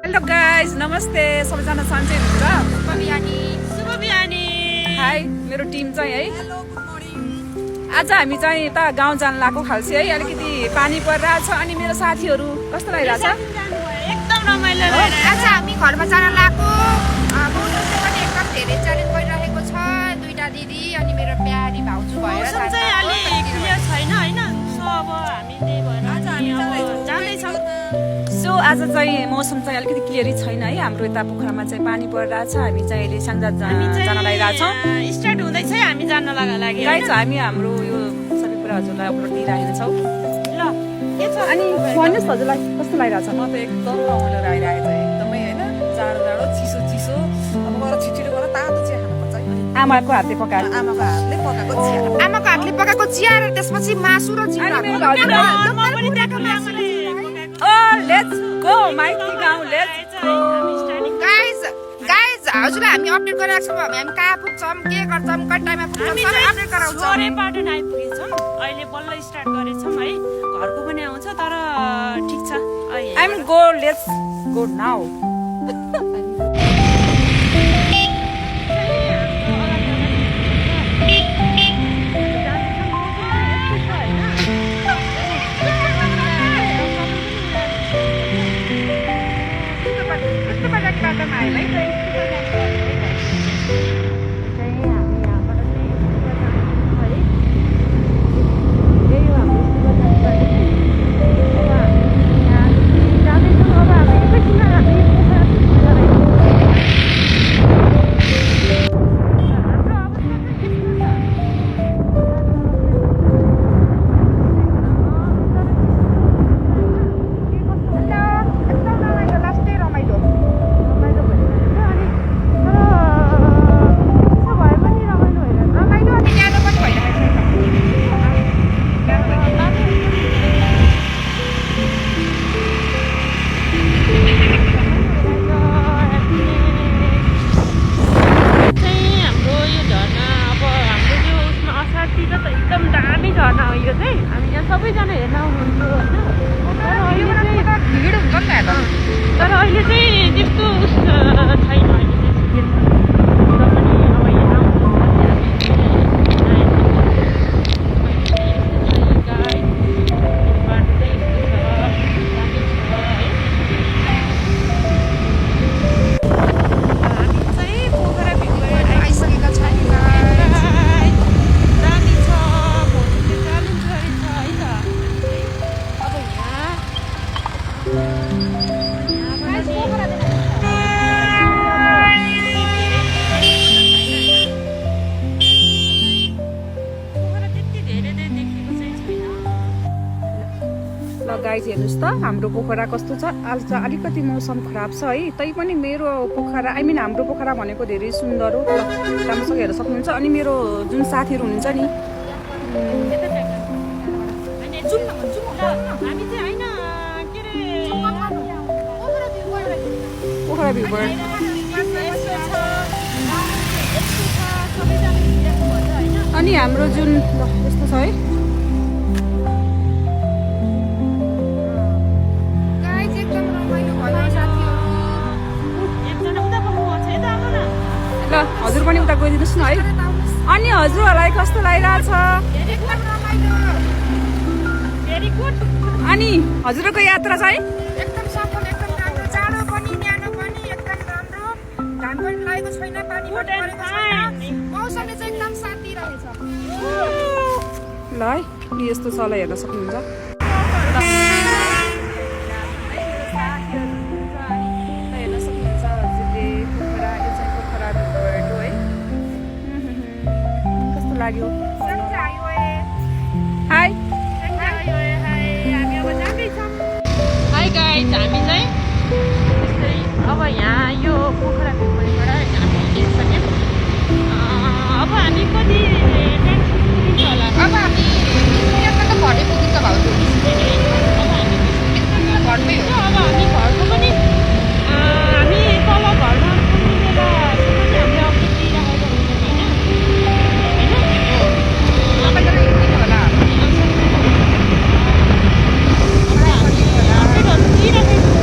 Hello guys नमस्ते सबैजना सन्चै हुनुहुन्छ शुभ बिहानी हाई मेरो टिम चाहिँ है हेलो गुड मर्निङ आज हामी चाहिँ त गाउँ जान लागेको खाल्सी है अलिकति पानी परिरहेछ अनि मेरो साथीहरू कस्तो लागिरहेछ एकदम रमाइलो आज हामी घरमा जान लागेको मौसम पनि एकदम धेरै च्यालेन्ज गरिरहेको छ दुईटा दिदी अनि मेरो प्यारी भाउजू भएर चाहिँ अलि क्लियर छैन हैन सो अब हामी त्यही भएर आज हामी जाँदैछौँ सो आज चाहिँ मौसम चाहिँ अलिकति क्लियरै छैन है हाम्रो यता पोखरामा चाहिँ पानी परिरहेछ हामी चाहिँ अहिले स्याङ्जा जान लागिरहेछौँ स्टार्ट हुँदैछ है हामी जान लागि गाइज हामी हाम्रो यो सबै कुरा हजुरलाई अपलोड दिइरहेको छौँ ल के छ अनि भन्नुहोस् हजुरलाई कस्तो लागिरहेछ म त एकदम रमाइलो लागिरहेको छ एकदमै होइन जाडो जाडो चिसो चिसो अब गएर छिटो गएर तातो चिया खानुपर्छ है आमाको हातले पकाएर आमाको हातले पकाएको चिया आमाको हातले पकाएको चिया र त्यसपछि मासु र लेट्स गो माइती गाउँ लेट्स गो गाइज हजुरलाई हामी अपडेट गरिरहेको छौँ हामी कहाँ पुग्छौँ के गर्छौँ कति टाइममा पुग्छौँ सबै अपडेट गराउँछौँ पाटन आइपुगेछौँ अहिले बल्ल स्टार्ट गरेछौँ है घरको पनि आउँछ तर ठिक छ I'm go let's go now सबैजना हेर्न आउनुहुन्थ्यो होइन तर अहिले चाहिँ त्यस्तो छैन गाइज हेर्नुहोस् त हाम्रो पोखरा कस्तो छ आज त अलिकति मौसम खराब छ है तैपनि मेरो पोखरा हाम्रो पोखरा भनेको धेरै सुन्दर हो राम्रोसँग हेर्न सक्नुहुन्छ अनि मेरो जुन साथीहरू हुनुहुन्छ नि पोखरा भ्यू अनि हाम्रो जुन यस्तो छ है हजुर पनि उता गइदिनुहोस् न है अनि हजुरहरूलाई कस्तो लागिरहेछ अनि हजुरको यात्रा चाहिँ एकदम सफल एकदम राम्रो जाडो पनि न्यानो पनि एकदम राम्रो घाम पनि लागेको छैन पानी पनि परेको छैन मौसमले चाहिँ एकदम साथ दिइरहेछ ल है यस्तो छ ल हेर्न सक्नुहुन्छ लाग्यो हाई हाई गाइज हामी चाहिँ अब यहाँ यो पोखरा भिउबाट हामी हिँडिसक्यौँ अब हामी कति होला अब हामी त घरै पुगिन्छ भाउजू घरमै हो अब हामी घरको पनि हामी तल घरमा हामीले अपडेट दिइराखेको हुन्छ होइन होला अपडेटहरू दिइराखेको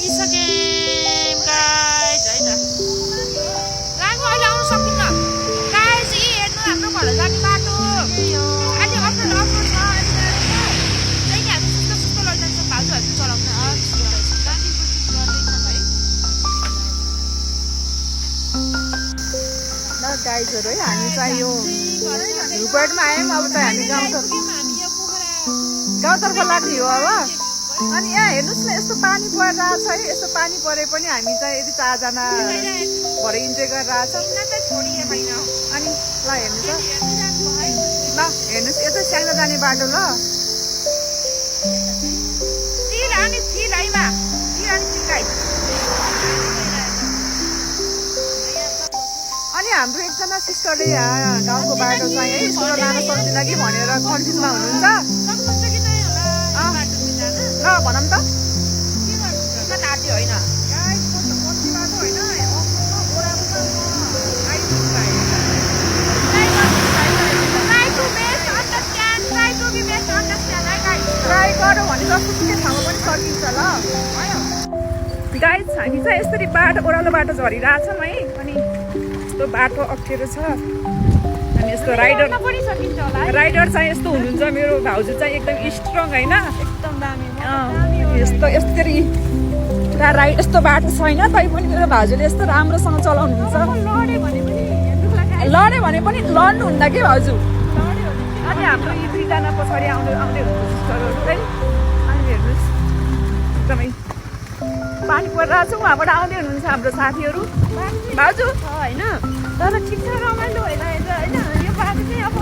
पुगिसकेँ गाइज है त गाईको अहिले आउनु सक्दिनँ गाइस यी हेर्नु हाम्रो घर जाने बाटो अलि अप्ठ्यारो अप्ठ्यारो छ त्यही नि हामी सुस्तो सुस्तो लैजान्छौँ भाउजूहरू चलाउनु ल गाइजहरू है हामी चाहिँ यो भ्यूपोइन्टमा आयौँ अब चाहिँ हामी गाउँतर्फ लाग्ने हो अब अनि यहाँ हेर्नुहोस् न यस्तो पानी परिरहेछ है यस्तो पानी परे पनि हामी चाहिँ यति 4 जना भरे इन्जोय गरिरहेछौँ अनि ल हेर्नु त ल हेर्नुहोस् यता स्याङ्जा जाने बाटो ल अनि हाम्रो एकजना सिस्टरले गाउँको बाटो चाहिँ है स्कुल लान सक्दिनँ कि भनेर कन्फ्युजमा हुनुहुन्छ ल भनौँ त ट्राई गरौँ भने जस्तो ठाउँमा पनि सकिन्छ ल गाइज हामी चाहिँ यसरी बाटो ओह्रालो बाटो झरिरहेछौँ है अनि यस्तो बाटो अप्ठ्यारो छ अनि यस्तो राइडर चाहिँ यस्तो हुनुहुन्छ मेरो भाउजू चाहिँ एकदम स्ट्रङ होइन एकदम दामी यस्तो यस्तरी पुरा राइड यस्तो बाटो छैन तैपनि मेरो भाउजूले यस्तो राम्रोसँग चलाउनुहुन्छ लड्यो भने पनि लड्नुहुन्न कि भाउजू अनि हाम्रो यी 2 जना पछाडि आउँदै हुनुहुन्छ सिस्टरहरू है अनि हेर्नुहोस् एकदमै पानी परिरहेको छ उहाँबाट आउँदै हुनुहुन्छ हाम्रो साथीहरू भाउजू होइन तर ठिक छ रमाइलो भइरहेछ होइन यो बाटो चाहिँ अब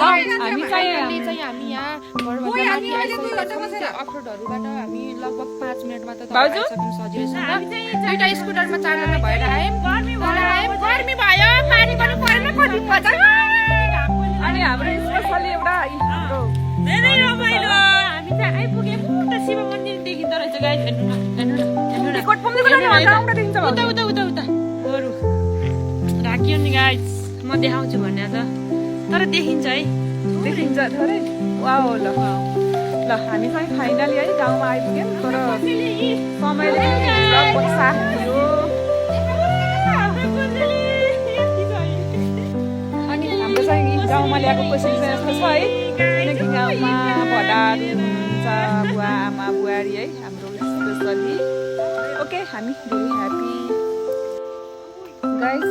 हामी चाहिँ हामी यहाँ अफरोडहरूबाट हामी लगभग 5 मिनटमा त भाउजू? सजिलैसँग दुईटा स्कुटरमा 4 जना भएर आयौँ गर्मी भयो पानी पनि परेन कति बजा अनि हाम्रो स्पेसली एउटा हाम्रो धेरै रमाइलो हामी चाहिँ आइपुग्यौँ उता शिव मन्दिर देखिँदो रहेछ गाइज हेर्नु न कोटपम्लीको लागि भन्दा आउँदा देखिन्छ भाउजू उता बरु राखियो नि गाइज म देखाउँछु भने त तर देखिन्छ है देखिन्छ थोरै वाउ ल हामी चाहिँ फाइनली है गाउँमा आइपुग्यौँ तर समयले लगभग साथ थियो अनि हाम्रो चाहिँ गाउँमा ल्याएको पैसा चाहिँ यस्तो छ है किनकि गाउँमा भडाहरू हुनुहुन्छ बुवा आमा बुहारी है हाम्रो स्पेसली ओके हामी भेरी ह्याप्पी गाइज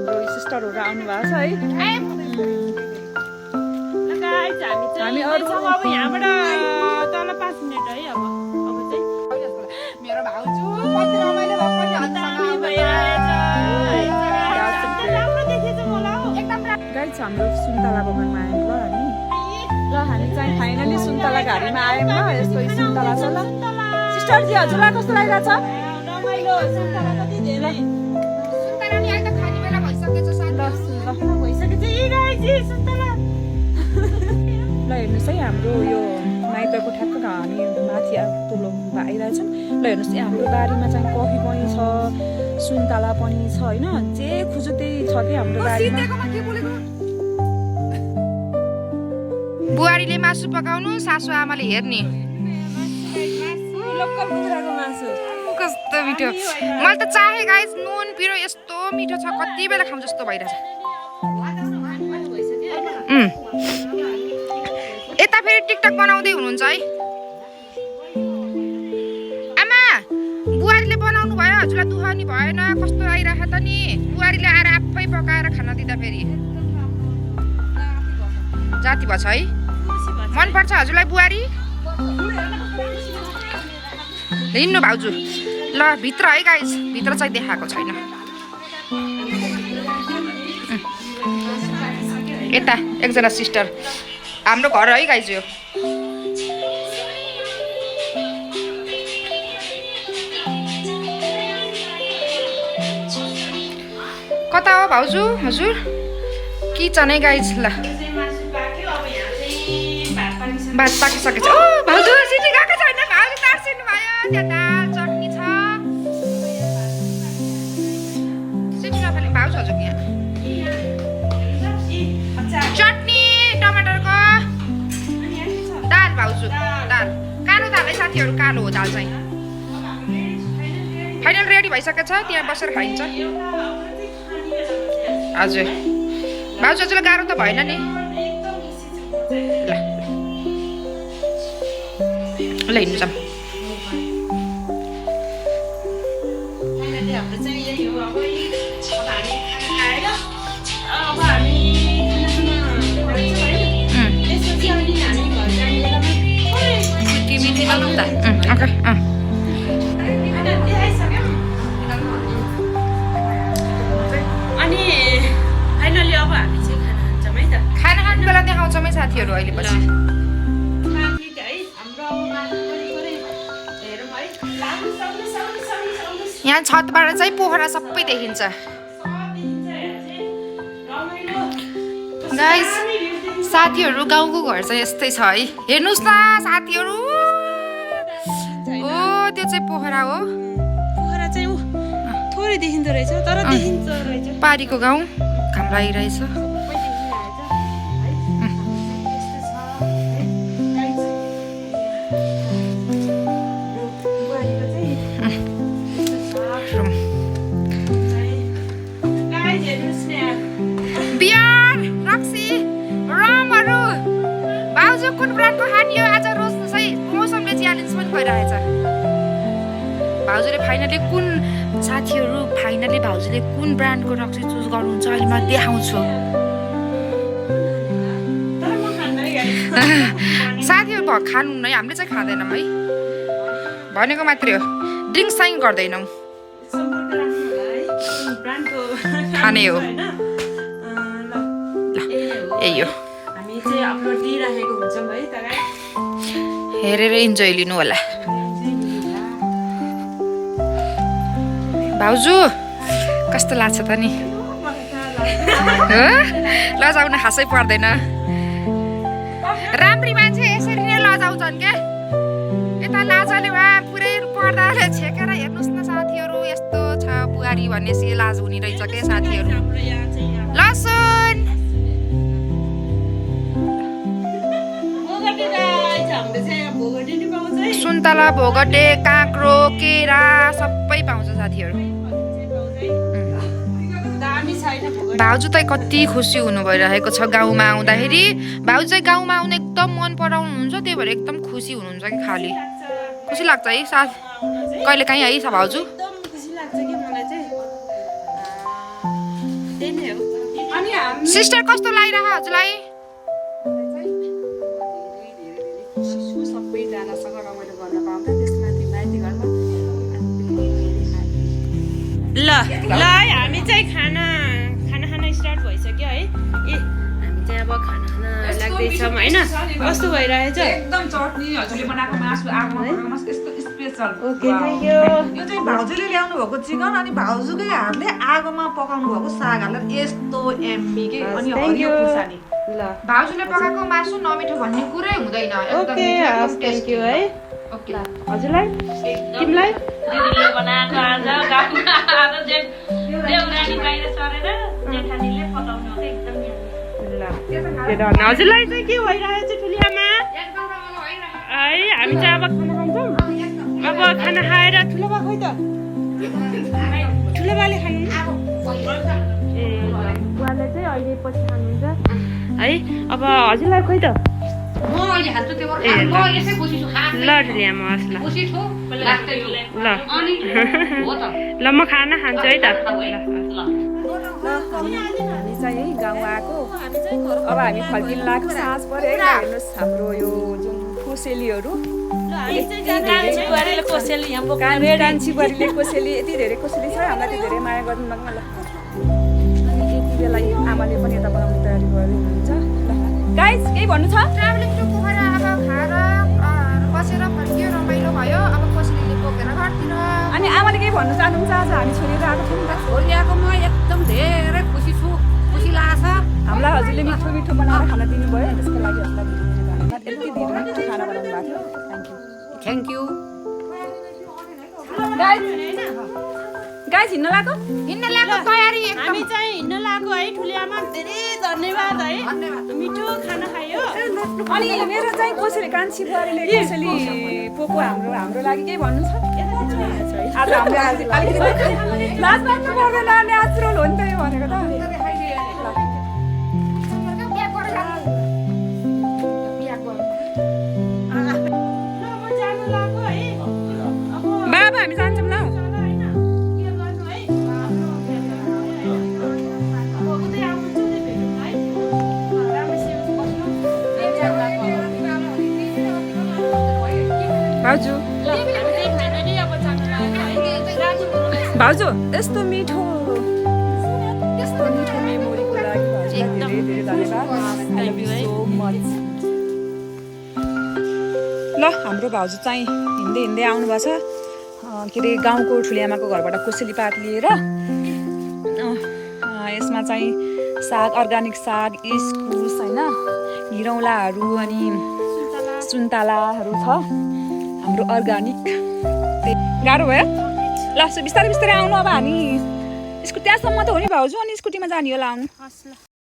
हाम्रो सिस्टरहरू आउनु भएको छ है हामी अरू अब यहाँबाट तल 5 मिनट है अब चाहिँ मेरो भाउजू कति रमाइलो राम्रो देखेछ मलाई गाइज हाम्रो सुन्तला बगानमा आयौँ ल हामी चाहिँ फाइनली सुन्तला घारीमा आयौँ ल यस्तो सुन्तला छ ल सिस्टरजी हजुरलाई कस्तो लागिरहेछ रमाइलो सुन्तला कति धेरै सुन्तला नि अहिले त खाने बेला भइसकेछ भइसकेछ यी गाइज सुन्तला ल हेर्नुहोस् है हाम्रो यो माइतको ठ्याक्क हामी माथि तोलोमा आइरहेछौँ ल हेर्नुहोस् हाम्रो बारीमा चाहिँ कफी पनि छ सुन्तला पनि छ होइन जे खुजो त्यही छ कि हाम्रो बारीमा बुहारीले मासु पकाउनु सासु आमाले हेर्ने लोकल कुखुराको मासु कस्तो मिठो मैले त चाहे गाइस नुन पिरो यस्तो मिठो छ कति बेला खाउँ जस्तो भइरहेछ यता फेरि टिकटक बनाउँदै हुनुहुन्छ है आमा बुहारीले बनाउनु भयो हजुरलाई दुःख नि भएन कस्तो आइरहेको त नि बुहारीले आएर आफै पकाएर खान दिँदा फेरि जाति भएछ है मनपर्छ हजुरलाई बुहारी हिँड्नु भाउजू ल भित्र है गाइस भित्र चाहिँ देखाएको छैन यता एकजना सिस्टर हाम्रो घर है गाइस यो कता हो भाउजू हजुर किचन है गाइस ल भात पाकिसकेछ ओ भाउजू सिटी गएको छैन भाउजू तार्सिनु भयो त्यहाँ दाल चटनी छ सिटी नफाल्ने भाउजू हजुर यहाँ चटनी टमाटरको दाल भाउजू दाल कालो दाल है साथीहरू कालो हो दाल चाहिँ फाइनल रेडी भइसकेको छ त्यहाँ बसेर खाइन्छ हजुर भाउजू हजुरलाई गाह्रो त भएन नि ल हिँड्नु जाऊँ अनि फाइनली अब हामी चाहिँ खाना खान्छौँ है त खाना खाने बेला देखाउँछौँ है साथीहरू अहिले पछि साथी है हाम्रो हेरौँ है यहाँ छतबाट चाहिँ पोखरा सबै देखिन्छ गाइस साथीहरू गाउँको घर चाहिँ यस्तै छ है हेर्नुहोस् न साथीहरू ओ त्यो चाहिँ पोखरा हो पोखरा चाहिँ थोरै देखिँदो रहेछ तर देखिन्छ रहेछ पारीको गाउँ घाम लागिरहेछ बियर रक्सी रमहरू भाउजू कुन ब्रान्डको खानियो आज रोज्नुहोस् है मौसमले च्यालेन्ज पनि भइरहेछ भाउजूले फाइनली कुन साथीहरू फाइनली भाउजूले कुन ब्रान्डको रक्सी चुज गर्नुहुन्छ अहिले म देखाउँछु साथीहरू खानु नै हामीले चाहिँ खाँदैनौँ है भनेको मात्रै हो ड्रिङ्क्स चाहिँ गर्दैनौँ खाने हो यही हो हामी चाहिँ अपलोड दिइराखेको हुन्छौँ है तर हेरेर इन्जोय लिनु होला भाउजू कस्तो लाग्छ त नि लजाउन खासै पर्दैन राम्री मान्छे यसरी नै लजाउँछन् क्या यता लाजले उहाँ पुरै पर्दाले छेकेर हेर्नुहोस् न साथीहरू यस्तो छ बुहारी भनेपछि लाज हुने रहेछ क्या साथीहरू लसुन सुन्तला भोगटे काँक्रो केरा सबै पाउँछ साथीहरू भाउजू त कति खुसी हुनु भइरहेको छ गाउँमा आउँदाखेरि भाउजू चाहिँ गाउँमा आउनु एकदम मन पराउनुहुन्छ त्यही भएर एकदम खुसी हुनुहुन्छ कि खाली खुसी लाग्छ है साथ कहिले काहीँ है भाउजू सिस्टर कस्तो लागिरह हजुरलाई सबैजनासँग रमाइलो गर्न पाउँदा त्यसमाथि माइती घरमा ल हामी चाहिँ खाना खान स्टार्ट भइसक्यो है ए हामी चाहिँ अब खाना खान लाग्दैछौँ होइन कस्तो भइरहेछ एकदम चटनी हजुरले बनाएको मासु आगोमा बनाएको मासु यस्तो special okay thank you yo चाहिँ भाउजूले ल्याउनु भएको चिकन अनि भाउजूकै हातले आगोमा पकाउनु भएको साग हालेर यस्तो एम्बी के अनि हरियो खुर्सानी ल भाउजूले पकाएको मासु नमिठो भन्ने कुरै हुँदैन ओके थ्याङ्क यू है ओके हजुरलाई तिमीलाई दिदीले बनाएको आज गाउँमा आज देउरानी बाहिर सरेर जेठानीले पकाउनु एकदम हजुरलाई चाहिँ के भइरहेछ ठुलियामा है हामी चाहिँ अब खाना खान्छौँ अब खाना खाएर ठुलो बा खोइ त ठुलो बाले खानु ए बुवाले चाहिँ अहिले पछि खानुहुन्छ है अब हजुरलाई खोइ त म अहिले हाल्छु त्यो ए म यसै खुसी छु खा ल ठुलियामा हस् ल खुसी छु लाग्दै छु ल अनि हो त ल म खाना खान्छु है त ल हामी चाहिँ है गाउँ आएको अब हामी फर्किन लाग्यो साँझ पऱ्यो है हेर्नुहोस् हाम्रो यो जुन कोसेलीहरू कान्छी बुहारीले कोसेली यति धेरै कोसेली छ हामीलाई त्यो धेरै माया गर्नु लाग्नु ल अनि यति बेला आमाले पनि यता बनाउने तयारी गरिनुहुन्छ ल गाइस केही भन्नु छ ट्राभलिङ टु पोखरा अब खाएर बसेर फर्कियो रमाइलो भयो अब कोसेलीले बोकेर घरतिर अनि आमाले केही भन्नु चाहनुहुन्छ आज हामी छोडेर आएको छौँ नि त छोरियाको म एकदम धेरै खुसी छु खुसी लाग्छ हामीलाई हजुरले मिठो मिठो बनाएर खाना दिनुभयो त्यसको लागि हजुरलाई धेरै धेरै धन्यवाद यति धेरै मिठो खाना बनाउनु भएको थियो थ्याङ्क यू गाइस हिँड्न लाग्यो हिँड्न लाग्यो तयारी एकदम हामी चाहिँ हिँड्न लाग्यो है ठुलियामा धेरै धन्यवाद है मिठो खाना खायो अनि मेरो चाहिँ कोसेली कान्छी बुहारीले कोसेली पोको हाम्रो लागि केही भन्नु छ आज हाम्रो अलिकति लाज मान्नु पर्दैन नेचुरल हो नि त यो भनेको त बाबा हामी जान्छौँ ल भाउजू भाउजू यस्तो मिठो मेमोरीको लागि धेरै धेरै धन्यवाद सो मच ल हाम्रो भाउजू चाहिँ हिँड्दै हिँड्दै आउनुभएको छ के अरे गाउँको ठुलिआमाको घरबाट कोसेली पात लिएर यसमा चाहिँ साग अर्ग्यानिक साग इस्कुस होइन हिरौँलाहरू अनि सुन्तलाहरू छ हाम्रो अर्ग्यानिक गाह्रो भयो ल बिस्तारै बिस्तारै आउनु अब हामी त्यहाँसम्म त हो नि भाउजू अनि स्कुटीमा जाने होला आउनु